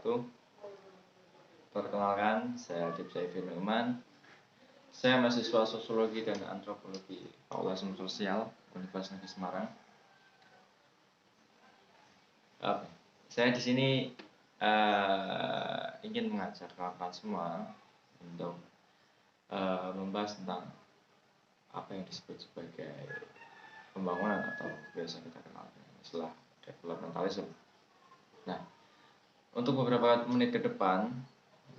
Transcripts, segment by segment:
wabarakatuh. Perkenalkan, saya Adib Saifin Numan. Saya mahasiswa Sosiologi dan Antropologi Fakultas Sosial Universitas Negeri Semarang. Saya di sini ingin mengajak kawan-kawan semua untuk membahas tentang apa yang disebut sebagai pembangunan atau biasa kita kenal dengan istilah developmentalism. Nah, untuk beberapa menit ke depan,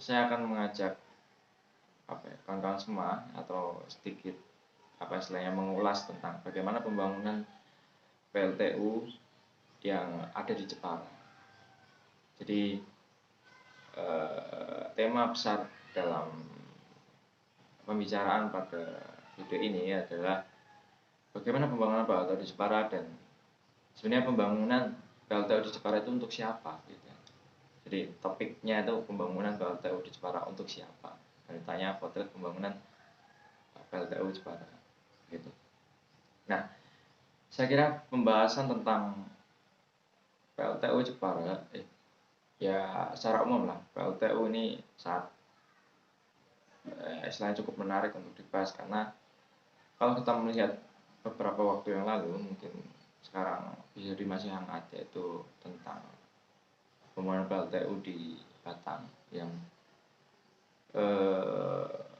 saya akan mengajak kawan-kawan semua atau sedikit istilahnya mengulas tentang bagaimana pembangunan PLTU yang ada di Jepara. Jadi tema besar dalam pembicaraan pada video ini adalah bagaimana pembangunan PLTU di Jepara dan sebenarnya pembangunan PLTU di Jepara itu untuk siapa gitu. Jadi topiknya itu pembangunan PLTU di Jepara untuk siapa. Dan ditanya potret pembangunan PLTU Jepara gitu. Nah, saya kira pembahasan tentang PLTU Jepara ya secara umum lah, PLTU ini sangat istilahnya cukup menarik untuk dibahas karena kalau kita melihat beberapa waktu yang lalu, mungkin sekarang bisa masih hangat, yaitu tentang pembangunan PLTU di Batang yang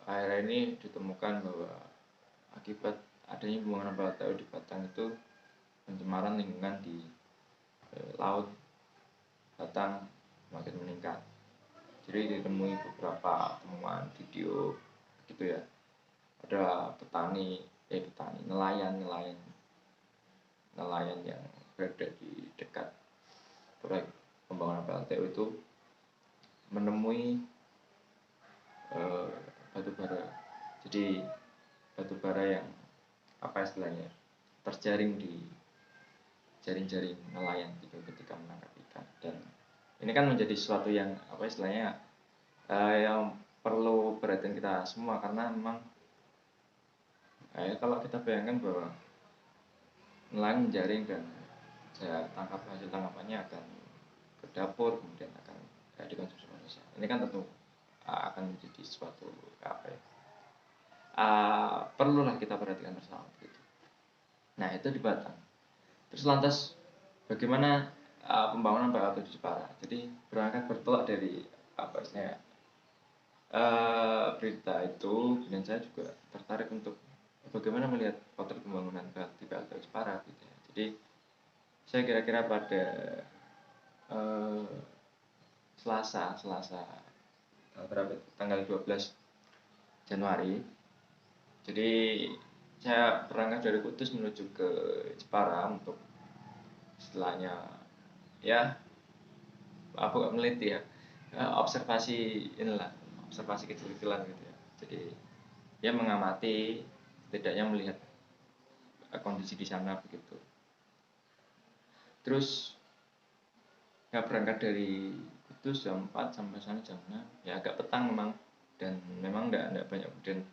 akhirnya ini ditemukan bahwa akibat adanya pembangunan PLTU di Batang itu pencemaran lingkungan di laut Batang makin meningkat. Jadi ditemui beberapa temuan video gitu ya, ada nelayan yang berada di dekat proyek pembangunan PLTU itu menemui batu bara. Jadi batu bara yang istilahnya terjaring di jaring-jaring nelayan gitu ketika menangkap ikan. Dan ini kan menjadi sesuatu yang istilahnya yang perlu perhatian kita semua karena memang kalau kita bayangkan bahwa nelayan menjaring dan hasil tangkapannya akan ke dapur kemudian akan dikonsumsi manusia. Ini kan tentu akan menjadi suatu perlulah kita perhatikan bersama gitu. Nah, itu di Batang. Terus lantas bagaimana pembangunan PLTU di Jepara? Jadi bertolak dari berita itu, dan saya juga tertarik untuk bagaimana melihat potret pembangunan di PLTU Jepara gitu ya. Jadi saya kira-kira pada Selasa tanggal 12 Januari. Jadi saya berangkat dari Kudus menuju ke Jepara untuk istilahnya ya meneliti ya, observasi kecil-kecilan gitu ya. Jadi dia mengamati, setidaknya melihat kondisi di sana begitu. Terus berangkat dari Kudus jam 4 sampai sana jam 6, ya agak petang memang, dan memang enggak banyak kemudian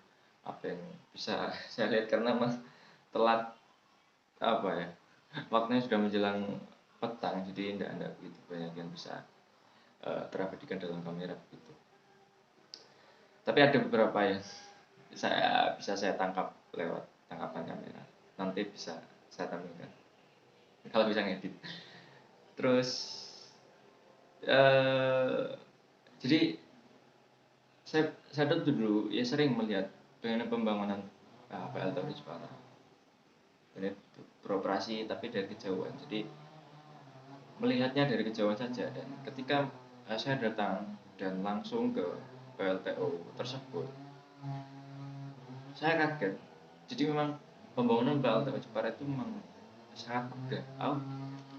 apa yang bisa saya lihat karena telat waktunya sudah menjelang petang, jadi enggak begitu banyak yang bisa terabadikan dalam kamera begitu. Tapi ada beberapa yang bisa saya tangkap lewat tangkapan kamera, nanti bisa saya tampilkan kalau bisa ngedit. Terus jadi saya dulu ya sering melihat bagaimana pembangunan PLTU di Jepara. Ini beroperasi tapi dari kejauhan. Jadi melihatnya dari kejauhan saja, dan ketika saya datang dan langsung ke PLTU tersebut, saya kaget. Jadi memang pembangunan PLTU Jepara itu memang sangat megah.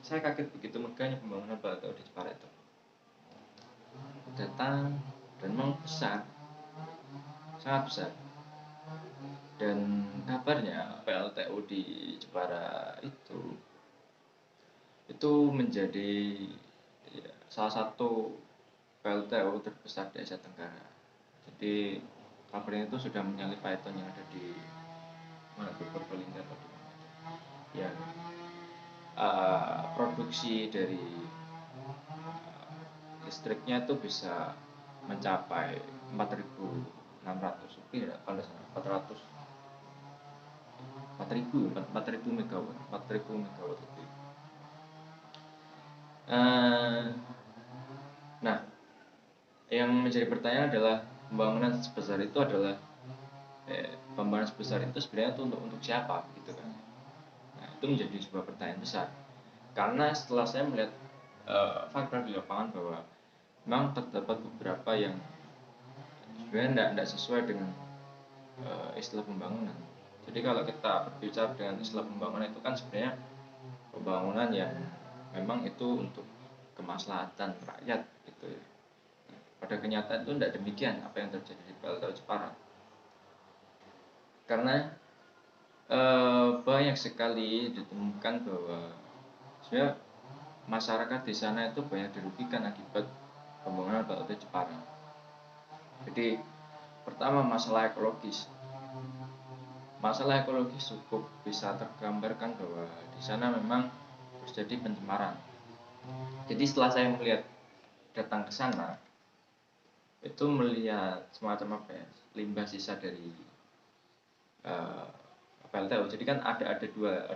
Saya kaget begitu megahnya pembangunan PLTU di Jepara itu. Datang dan memang besar, sangat besar. Dan kabarnya PLTU di Jepara itu menjadi salah satu PLTU terbesar di Asia Tenggara. Jadi kabarnya itu sudah menyalip Python yang ada di Purbalingga atau di mana. Ya, produksi dari listriknya itu bisa mencapai 4.600 lebih ya, kalau salah 4.000 megawatt, 4.000 megawatt lebih. Nah, yang menjadi pertanyaan adalah pembangunan sebesar itu adalah pembangunan sebesar itu sebenarnya itu untuk siapa gitu kan. Nah, itu menjadi sebuah pertanyaan besar, karena setelah saya melihat fakta di lapangan bahwa memang terdapat beberapa yang sebenarnya tidak sesuai dengan istilah pembangunan. Jadi kalau kita berbicara dengan istilah pembangunan itu kan sebenarnya pembangunan yang memang itu untuk kemaslahatan rakyat gitu ya. Pada kenyataan itu tidak demikian apa yang terjadi di PLTU Jepara, karena banyak sekali ditemukan bahwa sebenarnya masyarakat di sana itu banyak dirugikan akibat pembangunan PLTU Jepara. Jadi pertama, masalah ekologis cukup bisa tergambarkan bahwa di sana memang terjadi pencemaran. Jadi setelah saya melihat datang ke sana, itu melihat semacam limbah sisa dari PLTU. Jadi kan ada dua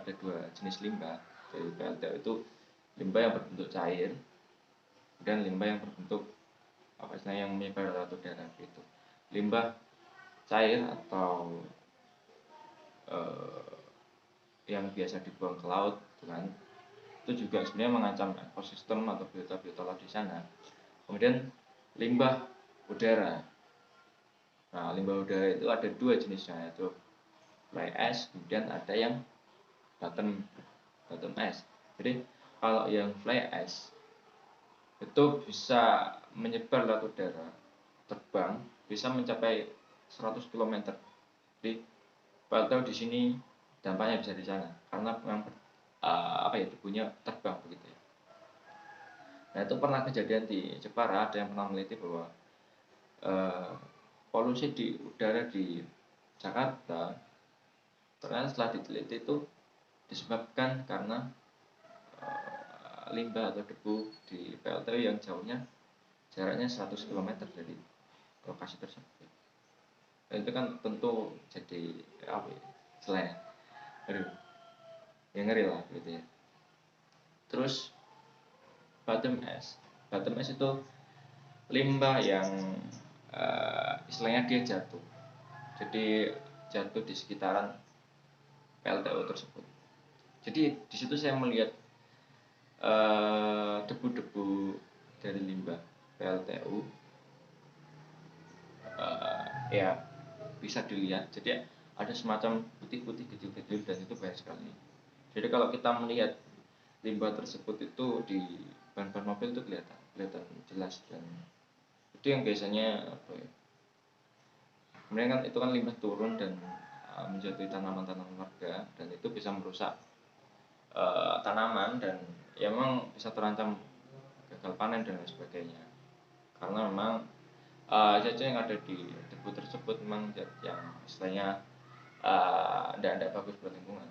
jenis limbah dari PLTU, itu limbah yang berbentuk cair dan limbah yang berbentuk yang menyebar lewat udara gitu. Limbah cair atau yang biasa dibuang ke laut kan, itu juga sebenarnya mengancam ekosistem atau biota laut di sana. Kemudian limbah udara. Nah, limbah udara itu ada dua jenisnya, yaitu fly ash, kemudian ada yang bottom ash. Jadi kalau yang fly ash itu bisa menyebar lewat udara, terbang bisa mencapai 100 km. Jadi PLTU di sini dampaknya bisa di sana karena memang debunya terbang begitu ya. Nah, itu pernah kejadian di Jepara, ada yang pernah meneliti bahwa polusi di udara di Jakarta ternyata setelah diteliti itu disebabkan karena limbah atau debu di PLTU yang jaraknya 100 km dari lokasi tersebut. Dan itu kan tentu jadi selain yang ngeri lah gitu ya. Terus bottom ash itu limbah yang istilahnya dia jatuh, jadi jatuh di sekitaran PLTU tersebut. Jadi di situ saya melihat debu-debu dari limbah PLTU ya bisa dilihat. Jadi ada semacam putih-putih kecil-kecil dan itu banyak sekali. Jadi kalau kita melihat limbah tersebut itu di ban-ban mobil itu kelihatan jelas, dan itu yang biasanya kemudian kan itu kan limbah turun dan menjatuhi tanaman-tanaman warga, dan itu bisa merusak tanaman dan ya memang bisa terancam gagal panen dan lain sebagainya, karena memang zat yang ada di debu tersebut memang zat yang istilahnya tidak bagus buat lingkungan,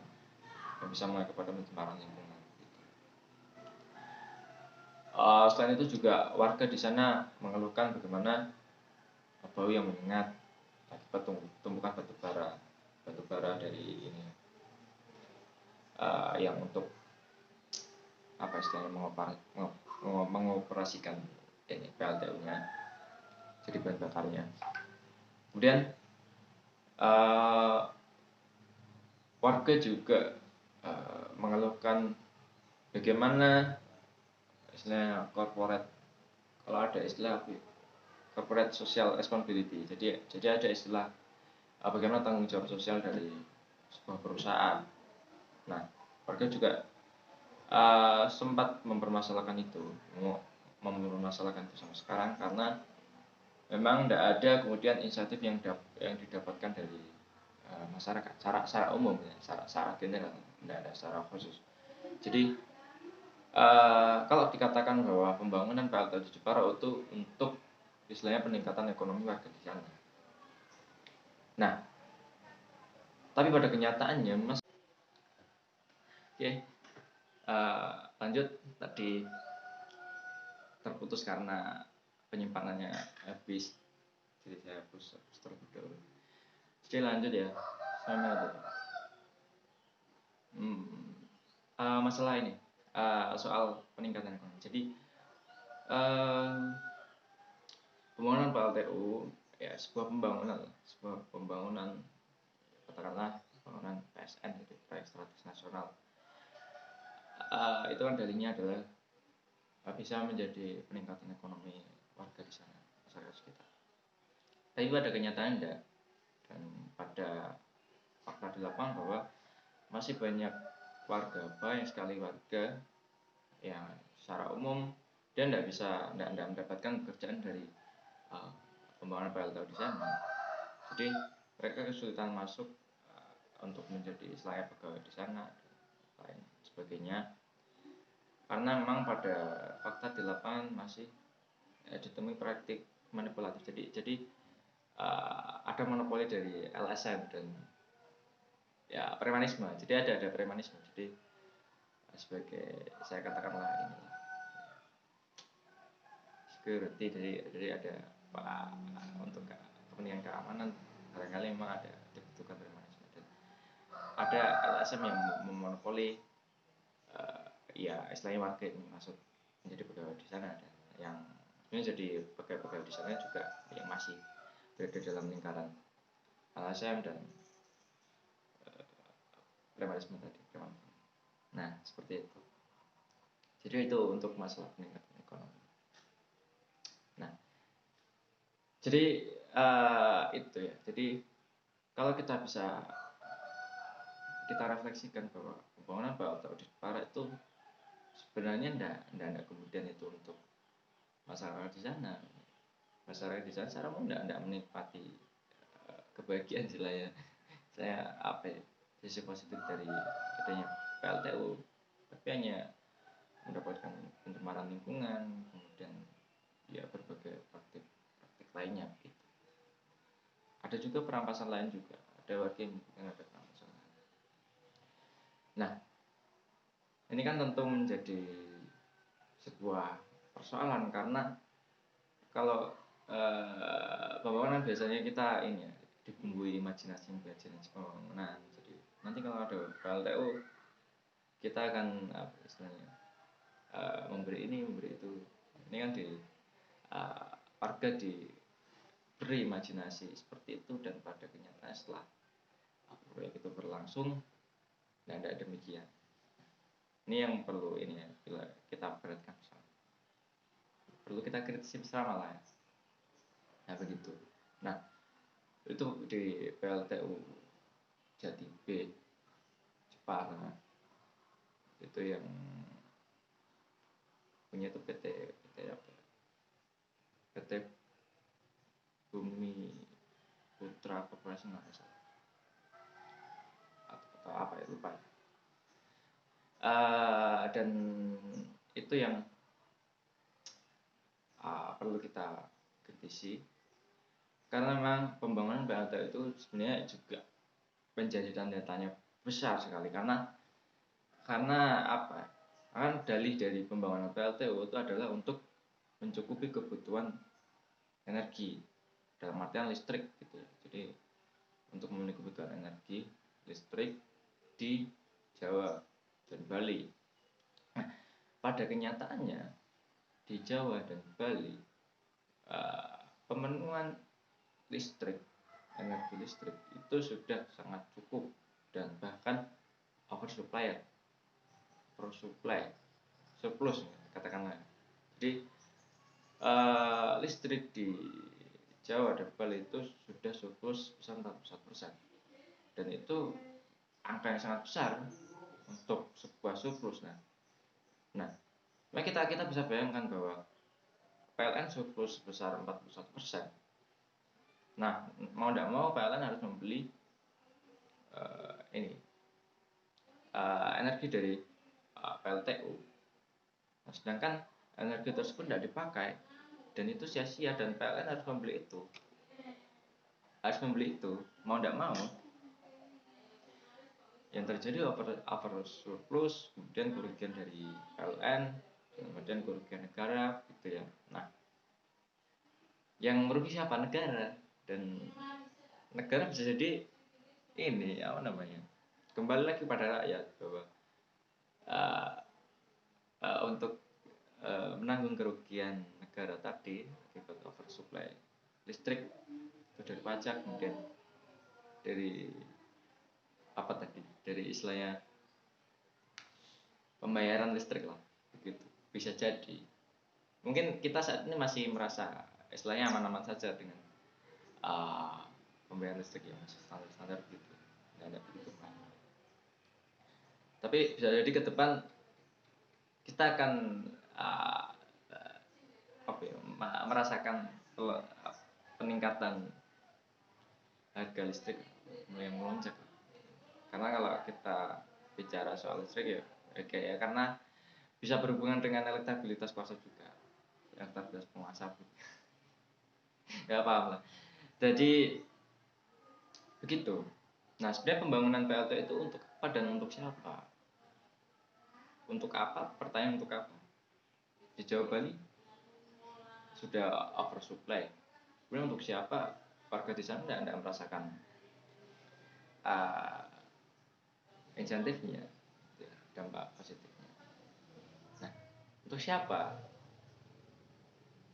yang bisa mengakibatkan pencemaran lingkungan. Selain itu juga warga di sana mengeluhkan bagaimana bau yang menyengat akibat tumpukan batu bara dari ini yang untuk istilahnya mengoperasikan ini PLTU-nya jadi bahan bakarnya. Kemudian warga juga mengeluhkan bagaimana istilahnya corporate social responsibility. Jadi ada istilah bagaimana tanggung jawab sosial dari sebuah perusahaan. Nah, warga juga sempat mempermasalahkan itu sampai sekarang, karena memang tidak ada kemudian insentif yang didapatkan dari masyarakat secara umum ya, secara general, tidak ada secara khusus. Jadi kalau dikatakan bahwa pembangunan PLTU di Jepara itu untuk istilahnya peningkatan ekonomi warga di sana. Nah, tapi pada kenyataannya lanjut tadi terputus karena penyimpanannya habis, jadi saya hapus terlebih dahulu. Jadi lanjut ya, sama itu. Masalah ini soal peningkatan ekonomi. Jadi pembangunan PLTU ya sebuah pembangunan katakanlah pembangunan PSN itu proyek strategis nasional. Itu kan dalihnya adalah bisa menjadi peningkatan ekonomi warga di sana, masyarakat sekitar. Tapi pada kenyataan enggak, dan pada fakta di lapangan bahwa masih banyak banyak sekali warga yang secara umum dia tidak mendapatkan pekerjaan dari pembangunan PLTU di sana. Jadi mereka kesulitan masuk untuk menjadi istilahnya pegawai di sana dan lain sebagainya, karena memang pada fakta di lapangan masih ditemui praktik manipulatif. Jadi ada monopoli dari LSM dan ya premanisme. Jadi ada premanisme. Jadi sebagai saya katakanlah ini security, dari ada untuk kepentingan keamanan barangkali memang ada dibutuhkan premanisme, dan ada LSM yang memonopoli ya istilahnya warga ini masuk menjadi pegawai di sana, dan yang sebenarnya jadi pegawai di sana juga yang masih berada dalam lingkaran LSM dan premanisme tadi. Nah seperti itu. Jadi itu untuk masalah peningkatan ekonomi. Nah jadi itu ya. Jadi kalau kita bisa refleksikan bahwa pembangunan PLTU di Jepara itu sebenarnya enggak kemudian itu untuk masyarakat di sana. Masyarakat di sana secara umum enggak menikmati kebahagiaan sih lah ya. Saya sisi positif dari adanya PLTU, tapi hanya mendapatkan pencemaran lingkungan, kemudian ya berbagai praktik lainnya gitu. Ada juga perampasan lain juga, ada warga yang ada perampasan lain. Nah ini kan tentu menjadi sebuah persoalan, karena kalau pembangunan biasanya kita ini ya dibumbui imajinasi pembangunan. Jadi nanti kalau ada PLTU kita akan istilahnya memberi ini, memberi itu. Ini kan warga diberi imajinasi seperti itu, dan pada kenyataan setelah proyek itu berlangsung tidak demikian. Ini yang perlu ini ya, bila kita beratkan bersama, perlu kita kritisi bersama lah ya. Nah begitu. Nah itu di PLTU Jati B Jepara itu yang punya itu PT apa? PT Bumi Putra Corporation atau apa ya, lupa. Dan itu yang perlu kita kritisi, karena memang pembangunan PLTU itu sebenarnya juga menjadi tanda tanya besar sekali, karena apa? Kan dalih dari pembangunan PLTU itu adalah untuk mencukupi kebutuhan energi dalam artian listrik gitu ya. Jadi untuk memenuhi kebutuhan energi listrik di Jawa dan Bali. Nah, pada kenyataannya di Jawa dan Bali pemenuhan listrik, energi listrik itu sudah sangat cukup, dan bahkan oversupply, surplus katakanlah. Jadi listrik di Jawa dan Bali itu sudah surplus besar 41%, dan itu angka yang sangat besar untuk sebuah surplus. Nah, kita bisa bayangkan bahwa PLN surplus sebesar 41%. Nah, mau tidak mau PLN harus membeli energi dari PLTU. Nah, sedangkan energi tersebut tidak dipakai, dan itu sia-sia, dan PLN harus membeli itu. Mau tidak mau yang terjadi over surplus, kemudian kerugian dari PLN, kemudian kerugian negara gitu ya. Nah, yang merugi siapa? Negara. Dan negara bisa jadi ini apa namanya, kembali lagi pada rakyat bahwa uh, untuk menanggung kerugian negara tadi akibat oversupply listrik itu dari pajak, kemudian dari apa tadi, dari istilahnya pembayaran listrik lah begitu. Bisa jadi mungkin kita saat ini masih merasa istilahnya aman-aman saja dengan uh, pembayaran listrik yang masih standar-standar gitu, nggak ada begitu mahal. Tapi bisa jadi ke depan kita akan uh, apa ya, merasakan peningkatan harga listrik mulai melonjak. Karena kalau kita bicara soal listrik ya kayak karena bisa berhubungan dengan elektabilitas kuasa juga, elektabilitas penguasa ya paham lah. Jadi begitu. Nah, sebenarnya pembangunan PLT itu untuk apa dan untuk siapa? Untuk apa? Pertanyaan untuk apa? Di Jawa Bali sudah oversupply. Kemudian untuk siapa? Warga di sana tidak merasakan uh, insentifnya, dampak positifnya. Nah, untuk siapa?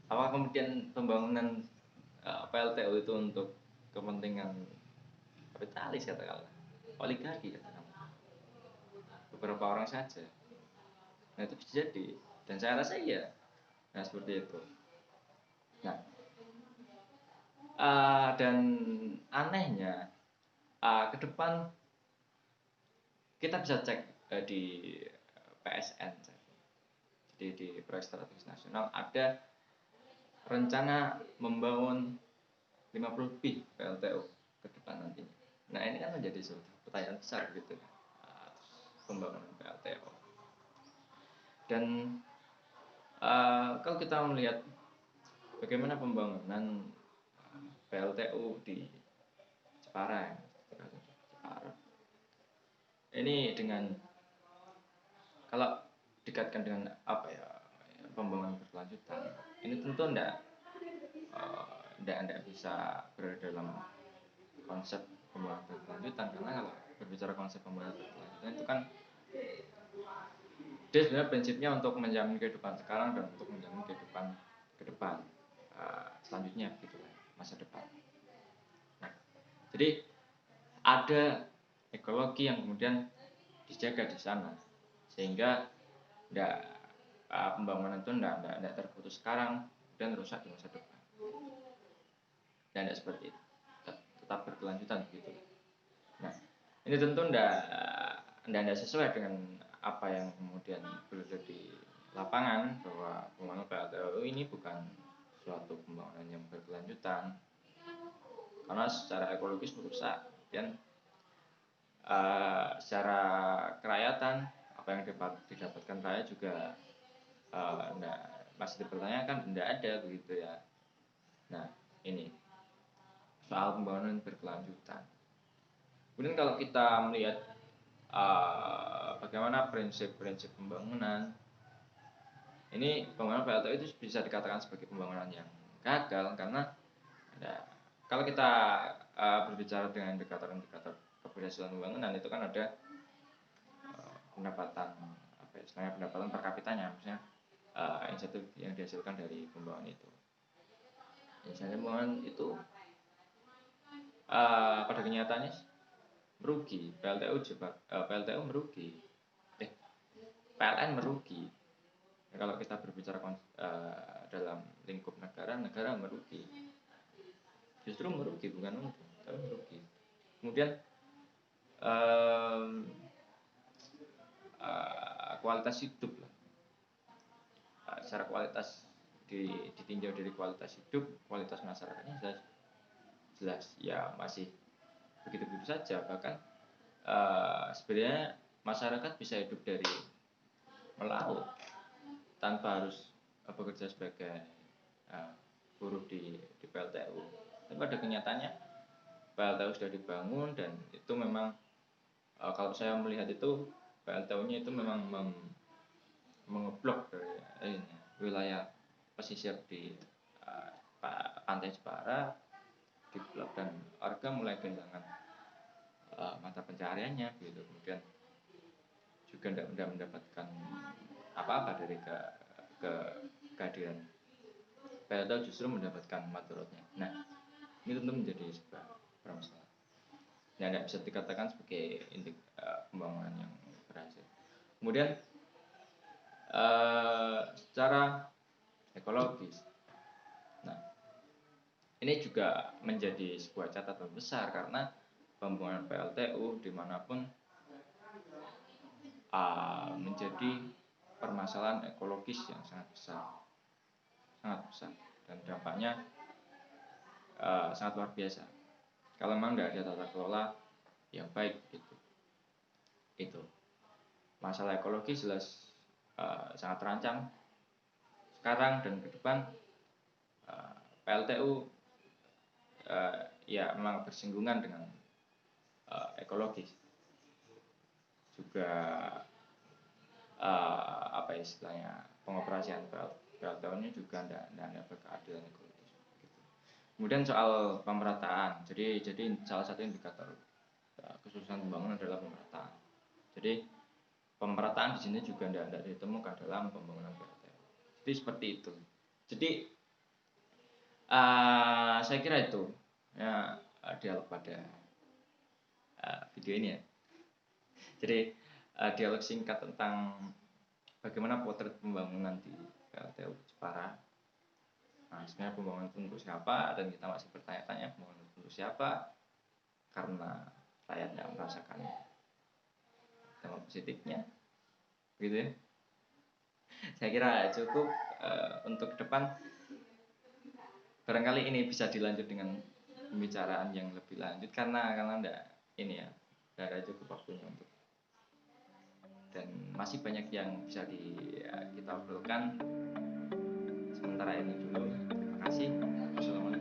Apakah kemudian pembangunan PLTU itu untuk kepentingan kapitalis katakanlah, oligarki katakanlah, beberapa orang saja? Nah, itu bisa jadi, dan saya rasa iya. Nah, seperti itu. Nah, dan anehnya ke depan kita bisa cek di PSN, jadi di proyek strategis nasional ada rencana membangun 50 lebih PLTU ke depan nantinya. Nah, ini kan menjadi suatu pertanyaan besar gitu, pembangunan PLTU. Dan kalau kita melihat bagaimana pembangunan PLTU di Jepara, ini dengan kalau dikaitkan dengan apa ya, pembangunan berkelanjutan, ini tentu tidak bisa berada dalam konsep pembangunan berkelanjutan, karena kalau berbicara konsep pembangunan berkelanjutan itu kan dia sebenarnya prinsipnya untuk menjamin kehidupan sekarang dan untuk menjamin kehidupan ke depan selanjutnya gitu, masa depan. Nah, jadi ada ekologi yang kemudian dijaga di sana sehingga pembangunan itu tidak terputus sekarang dan rusak di masa depan, dan tidak seperti itu, tetap berkelanjutan begitu. Nah, ini tentu tidak sesuai dengan apa yang kemudian berada di lapangan, bahwa pembangunan PLTU ini bukan suatu pembangunan yang berkelanjutan karena secara ekologis merusak, dan secara kerakyatan apa yang didapatkan rakyat juga masih dipertanyakan, tidak ada begitu ya. Nah, ini soal pembangunan berkelanjutan. Kemudian kalau kita melihat bagaimana prinsip-prinsip pembangunan, ini pembangunan PLTU itu bisa dikatakan sebagai pembangunan yang gagal karena kalau kita berbicara dengan indikator-indikator keberhasilan pembangunan itu kan ada pendapatan apa istilahnya, pendapatan per kapitanya, misalnya insentif yang dihasilkan dari pembangunan itu. Misalnya pembangunan itu pada kenyataannya merugi, PLTU merugi, PLN merugi. Nah, kalau kita berbicara dalam lingkup negara merugi, justru merugi, bukan untung tapi merugi. Kemudian kualitas hidup lah, secara kualitas ditinjau dari kualitas hidup, kualitas masyarakatnya jelas ya masih begitu-begitu saja. Bahkan sebenarnya masyarakat bisa hidup dari melaut tanpa harus bekerja sebagai buruh di PLTU. Tapi pada kenyataannya PLTU sudah dibangun, dan itu memang kalau saya melihat itu PLTU-nya itu memang mengeblok dari ini, wilayah pesisir di pantai Jepara diblok dan warga mulai kehilangan mata pencahariannya gitu. Kemudian juga tidak mendapatkan apa-apa dari kehadiran PLTU, justru mendapatkan madorotnya. Nah, ini tentu menjadi sebuah permasalahan. Nah, tidak bisa dikatakan sebagai pembangunan yang berhasil. Kemudian secara ekologis, nah ini juga menjadi sebuah catatan besar karena pembangunan PLTU dimanapun menjadi permasalahan ekologis yang sangat besar dan dampaknya sangat luar biasa kalau memang tidak ada tata kelola yang baik gitu. Itu masalah ekologis jelas sangat terancam sekarang dan ke depan. PLTU ya memang bersinggungan dengan ekologis juga, apa istilahnya, pengoperasian PLTU-nya juga tidak dapat keadilan ekologis gitu. Kemudian soal pemerataan, jadi salah satu indikator kesuksesan pembangunan adalah pemerataan. Jadi pemerataan di sini juga tidak ditemukan dalam pembangunan PLTU. Jadi seperti itu. Jadi saya kira itu ya dialog pada video ini ya. Jadi dialog singkat tentang bagaimana potret pembangunan di PLTU Jepara. Nah, sebenarnya pembangunan itu untuk siapa, dan kita masih bertanya-tanya pembangunan itu untuk siapa, karena rakyat yang merasakan dampak positifnya, gitu ya. Saya kira cukup untuk ke depan. Barangkali ini bisa dilanjut dengan pembicaraan yang lebih lanjut karena enggak ini ya, enggak ada cukup waktunya untuk, dan masih banyak yang bisa kita obrolkan. Sementara ini dulu. Terima kasih. Wassalamualaikum.